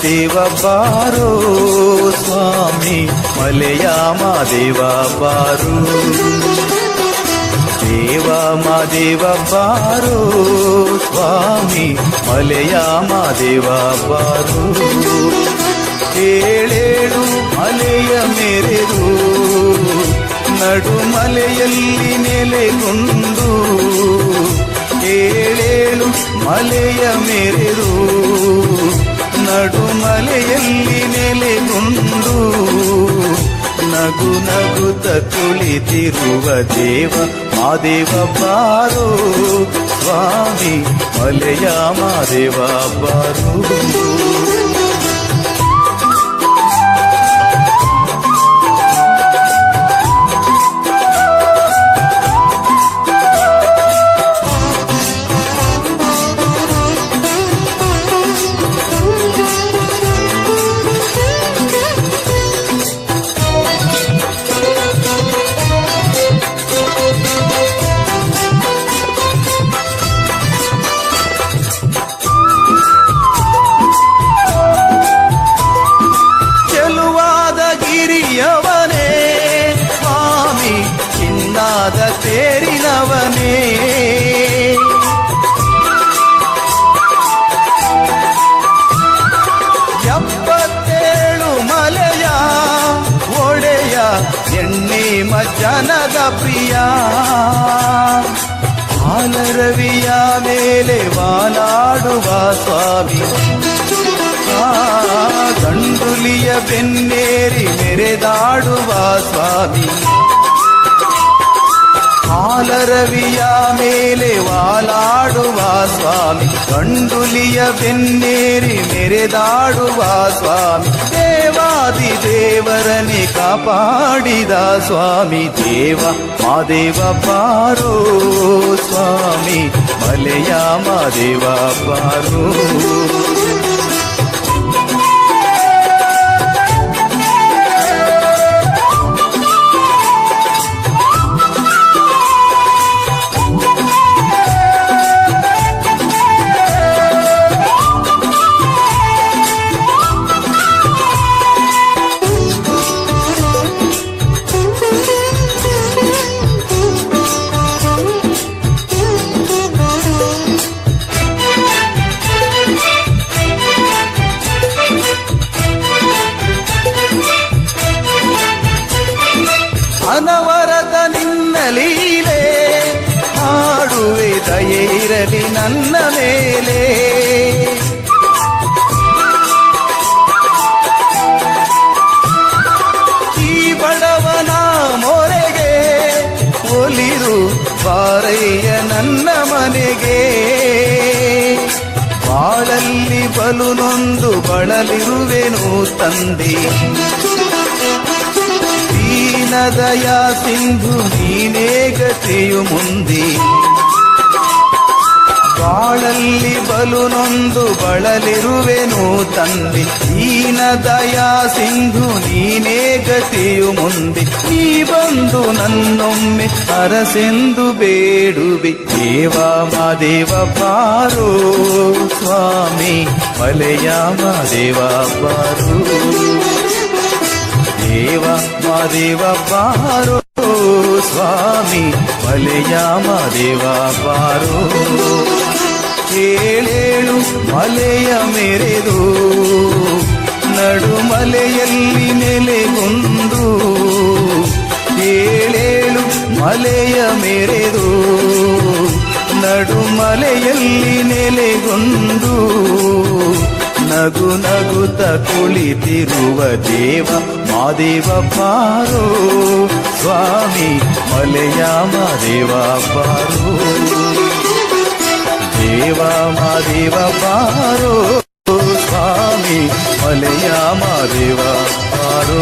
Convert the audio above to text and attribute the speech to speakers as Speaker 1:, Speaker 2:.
Speaker 1: ಮಾದೇವ ಬಾರೋ ಸ್ವಾಮಿ ಮಲೆಯ ಮಾದೇವ ಬಾರೋ ದೇವ ಮಾದೇವ ಬಾರೋ ಸ್ವಾಮಿ ಮಲೆಯ ಮಾದೇವ ಬಾರೋ ಏಳೇಳು ಮಲೆಯ ಮೆರೆದು ನಡುಮಲೆಯಲ್ಲಿ ನೆಲೆಗೊಂಡು ಏಳೇಳು ಮಲೆಯ ಮೆರೆದು ನಡುಮಲೆಯಲ್ಲಿ ನೆಲೆಗೊಂಡು ನಗು ನಗುತ್ತ ಕುಳಿತಿರುವ ದೇವ ಮಾದೇವ ಬಾರೋ ಸ್ವಾಮಿ ಮಲೆಯ ಮಾದೇವ ಬಾರೋ ತೇರಿನವನೇ ಎಪ್ಪತ್ತೇಳು ಮಲೆಯ ಒಡೆಯ ಎಣ್ಣೆ ಮಜ್ಜನದ ಪ್ರಿಯ ಹಾಲರವಿಯ ಮೇಲೆ ವಾಲಾಡುವ ಸ್ವಾಮಿ ಗಂಡುಲಿಯ ಬೆನ್ನೇರಿ ಮೆರೆದಾಡುವ ಸ್ವಾಮಿ ಹಾಲರವಿಯ ಮೇಲೆ ವಾಲಾಡುವ ಸ್ವಾಮಿ ಗಂಡುಲಿಯ ಬೆನ್ನೇರಿ ಮೆರೆದಾಡುವ ಸ್ವಾಮಿ ದೇವಾದಿ ದೇವರನೆ ಕಾಪಾಡಿದ ಸ್ವಾಮಿ ದೇವ ಮಾದೇವ ಬಾರೋ ಸ್ವಾಮಿ ಮಲೆಯ ಮಾದೇವ ಬಾರೋ ಅನವರತ ನಿನ್ನ ಲೀಲೆ ಹಾಡುವೆ ದಯೆ ಇರಲಿ ನನ್ನ ಮೇಲೆ ಈ ಬಡವನ ಮೊರೆಗೆ ಒಲಿದು ಬಾರಯ್ಯ ನನ್ನ ಮನೆಗೆ ಬಾಳಲ್ಲಿ ಬಲು ನೊಂದು ಬಳಲಿರುವೆನು ತಂದೆ ದೀನದಯ ಸಿಂಧು ನೀನೇ ಗತಿಯು ಮುಂದೆ ಬಾಳಲ್ಲಿ ಬಲು ನೊಂದು ಬಳಲಿರುವೆನು ತಂದೆ ದೀನದಯ ಸಿಂಧು ನೀನೇ ಗತಿಯು ಮುಂದೆ ನೀ ಬಂದು ನನ್ನೊಮ್ಮೆ ಅರಸೆಂದು ಬೇಡುವೆ ದೇವ ಮಾದೇವ ಬಾರೋ ಸ್ವಾಮಿ ಮಲೆಯ ಮಾದೇವ ಬಾರೋ ದೇವ ಮಾದೇವ ಬಾರೋ ಸ್ವಾಮಿ ಮಲೆಯ ಮಾದೇವ ಬಾರೋ ಏಳೇಳು ಮಲೆಯ ಮೆರೆದು ನಡುಮಲೆಯಲ್ಲಿ ನೆಲೆಗೊಂಡು ಏಳೇಳು ಮಲೆಯ ಮೆರೆದು ನಡುಮಲೆಯಲ್ಲಿ ನೆಲೆಗೊಂಡು ನಗು ನಗುತ್ತ ಕುಳಿತಿರುವ ದೇವ ಮಾದೇವ ಬಾರೋ ಸ್ವಾಮಿ ಮಲೆಯ ಮಾದೇವ ಬಾರೋ ದೇವ ಮಾದೇವ ಬಾರೋ ಸ್ವಾಮಿ ಮಲೆಯ ಮಾದೇವ ಬಾರೋ